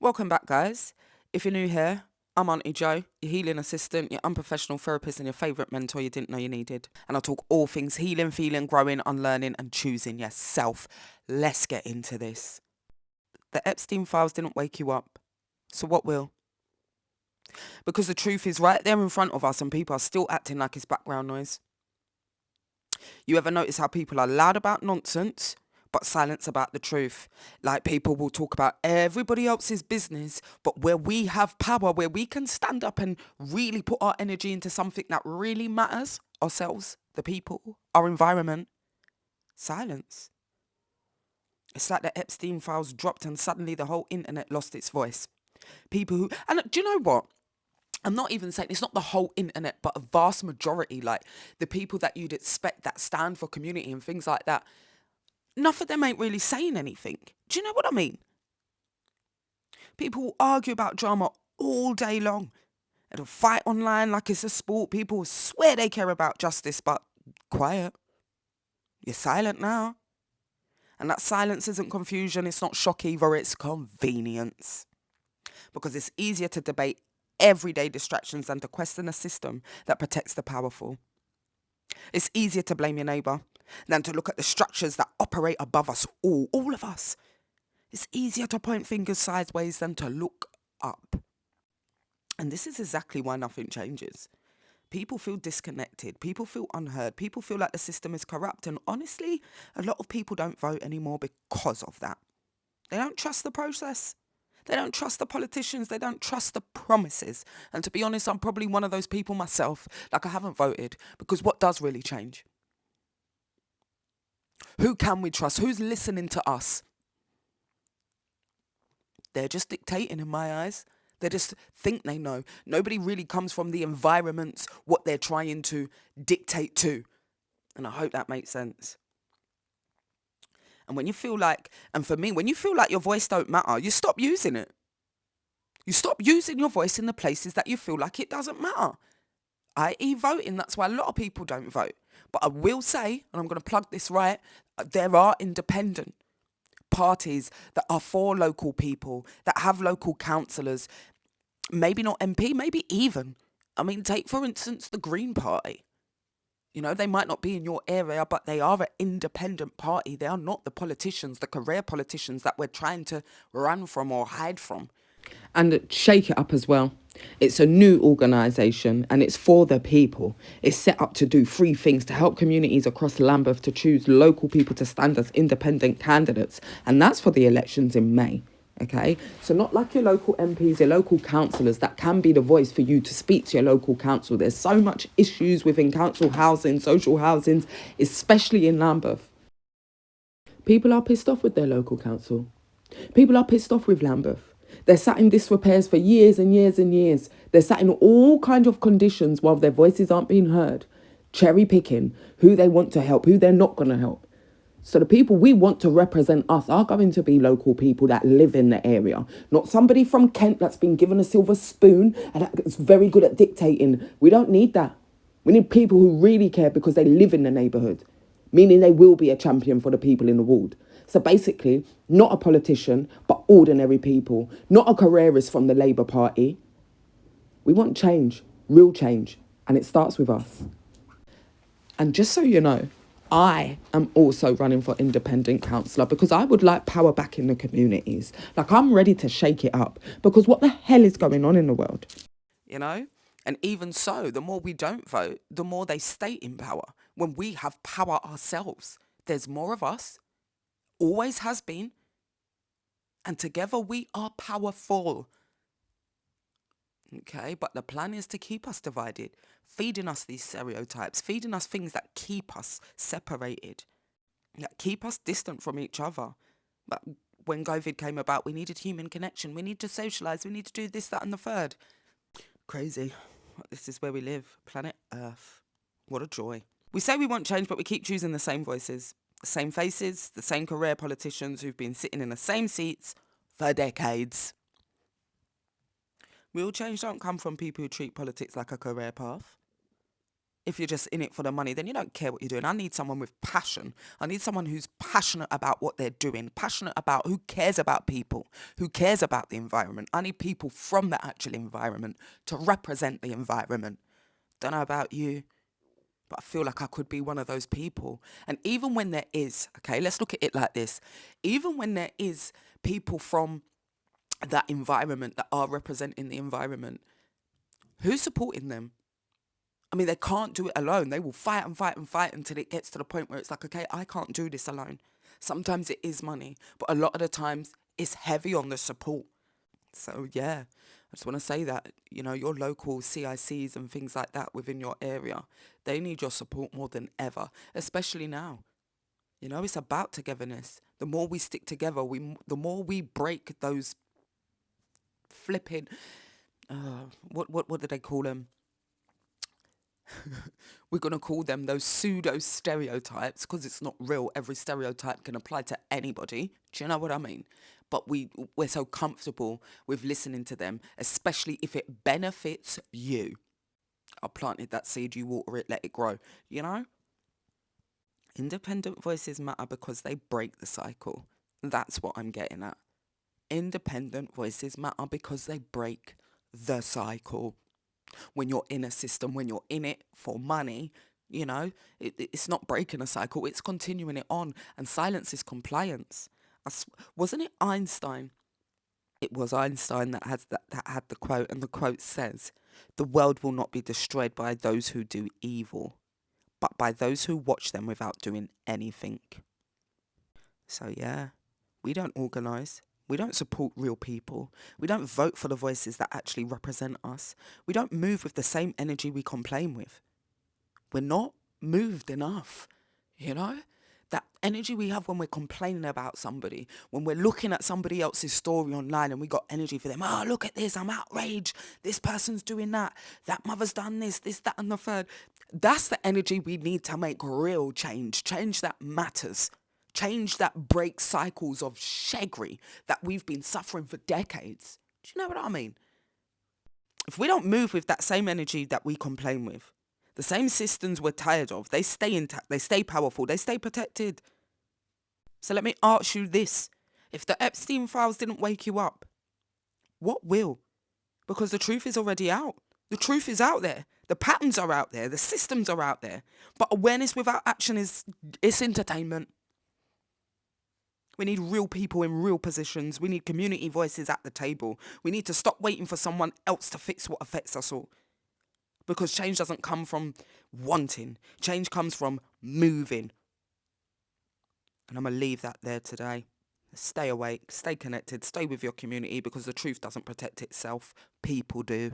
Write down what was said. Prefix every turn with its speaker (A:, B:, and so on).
A: Welcome back, guys. If you're new here, I'm Auntie Jo, your healing assistant, your unprofessional therapist, and your favourite mentor you didn't know you needed. And I talk all things healing, feeling, growing, unlearning, and choosing yourself. Let's get into this. The Epstein files didn't wake you up. So what will? Because the truth is right there in front of us and people are still acting like it's background noise. You ever notice how people are loud about nonsense but silence about the truth? Like people will talk about everybody else's business, but where we have power, where we can stand up and really put our energy into something that really matters, ourselves, the people, our environment, silence. It's like the Epstein files dropped and suddenly the whole internet lost its voice. People who, and do you know what? I'm not even saying it's not the whole internet, but a vast majority, like the people that you'd expect that stand for community and things like that, enough of them ain't really saying anything. Do you know what I mean? People will argue about drama all day long. They'll fight online like it's a sport. People will swear they care about justice, but quiet. You're silent now. And that silence isn't confusion, it's not shock either, it's convenience. Because it's easier to debate everyday distractions than to question a system that protects the powerful. It's easier to blame your neighbour than to look at the structures that operate above us all of us. It's easier to point fingers sideways than to look up. And this is exactly why nothing changes. People feel disconnected. People feel unheard. People feel like the system is corrupt. And honestly, a lot of people don't vote anymore because of that. They don't trust the process. They don't trust the politicians. They don't trust the promises. And to be honest, I'm probably one of those people myself. Like I haven't voted because what does really change? Who can we trust? Who's listening to us? They're just dictating in my eyes. They just think they know. Nobody really comes from the environments, what they're trying to dictate to. And I hope that makes sense. And when you feel like, and for me, when you feel like your voice don't matter, you stop using it. You stop using your voice in the places that you feel like it doesn't matter. i.e. voting, that's why a lot of people don't vote. But I will say, and I'm going to plug this right, there are independent parties that are for local people, that have local councillors, maybe not MP, maybe even. I mean, take for instance the Green Party. You know, they might not be in your area, but they are an independent party. They are not the politicians, the career politicians that we're trying to run from or hide from. And shake it up as well. It's a new organisation and it's for the people. It's set up to do three things: to help communities across Lambeth to choose local people to stand as independent candidates. And that's for the elections in May. Okay, so not like your local MPs, your local councillors that can be the voice for you to speak to your local council. There's so much issues within council housing, social housings, especially in Lambeth. People are pissed off with their local council. People are pissed off with Lambeth. They're sat in disrepairs for years and years and years. They're sat in all kinds of conditions while their voices aren't being heard. Cherry picking who they want to help, who they're not going to help. So the people we want to represent us are going to be local people that live in the area. Not somebody from Kent that's been given a silver spoon and that's very good at dictating. We don't need that. We need people who really care because they live in the neighbourhood, meaning they will be a champion for the people in the ward. So basically, not a politician, but ordinary people, not a careerist from the Labour Party. We want change, real change, and it starts with us. And just so you know, I am also running for independent councillor because I would like power back in the communities. Like I'm ready to shake it up because what the hell is going on in the world? You know? And even so, the more we don't vote, the more they stay in power. When we have power ourselves, there's more of us. Always has been, and together we are powerful. Okay, but the plan is to keep us divided, feeding us these stereotypes, feeding us things that keep us separated, that keep us distant from each other. But when COVID came about, we needed human connection. We need to socialise. We need to do this, that and the third. Crazy. This is where we live. Planet Earth. What a joy. We say we want change, but we keep choosing the same voices. The same faces, the same career politicians who've been sitting in the same seats for decades. Real change don't come from people who treat politics like a career path. If you're just in it for the money, then you don't care what you're doing. I need someone with passion. I need someone who's passionate about what they're doing, passionate about who cares about people, who cares about the environment. I need people from the actual environment to represent the environment. Don't know about you, but I feel like I could be one of those people. And even when there is, okay, let's look at it like this. Even when there is people from that environment that are representing the environment, who's supporting them? I mean, they can't do it alone. They will fight and fight and fight until it gets to the point where it's like, okay, I can't do this alone. Sometimes it is money, but a lot of the times it's heavy on the support. So yeah, I just want to say that, your local CICs and things like that within your area, they need your support more than ever, especially now. It's about togetherness. The more we stick together, the more we break those flipping, what do they call them? We're going to call them those pseudo stereotypes because it's not real. Every stereotype can apply to anybody. Do you know what I mean? But we're so comfortable with listening to them, especially if it benefits you. I planted that seed, you water it, let it grow, Independent voices matter because they break the cycle. That's what I'm getting at. Independent voices matter because they break the cycle. When you're in a system, when you're in it for money, it's not breaking a cycle, it's continuing it on. And silence is compliance. Wasn't it Einstein? It was Einstein that had the quote, and the quote says, "The world will not be destroyed by those who do evil, but by those who watch them without doing anything." So yeah, we don't organise. We don't support real people. We don't vote for the voices that actually represent us. We don't move with the same energy we complain with. We're not moved enough, That energy we have when we're complaining about somebody, when we're looking at somebody else's story online and we got energy for them. Oh, look at this, I'm outraged. This person's doing that. That mother's done this, that and the third. That's the energy we need to make real change. Change that matters. Change that breaks cycles of shaggery that we've been suffering for decades. Do you know what I mean? If we don't move with that same energy that we complain with, the same systems we're tired of, they stay intact, they stay powerful, they stay protected. So let me ask you this. If the Epstein files didn't wake you up, what will? Because the truth is already out. The truth is out there. The patterns are out there. The systems are out there. But awareness without action it's entertainment. We need real people in real positions. We need community voices at the table. We need to stop waiting for someone else to fix what affects us all. Because change doesn't come from wanting. Change comes from moving. And I'm going to leave that there today. Stay awake, stay connected, stay with your community because the truth doesn't protect itself. People do.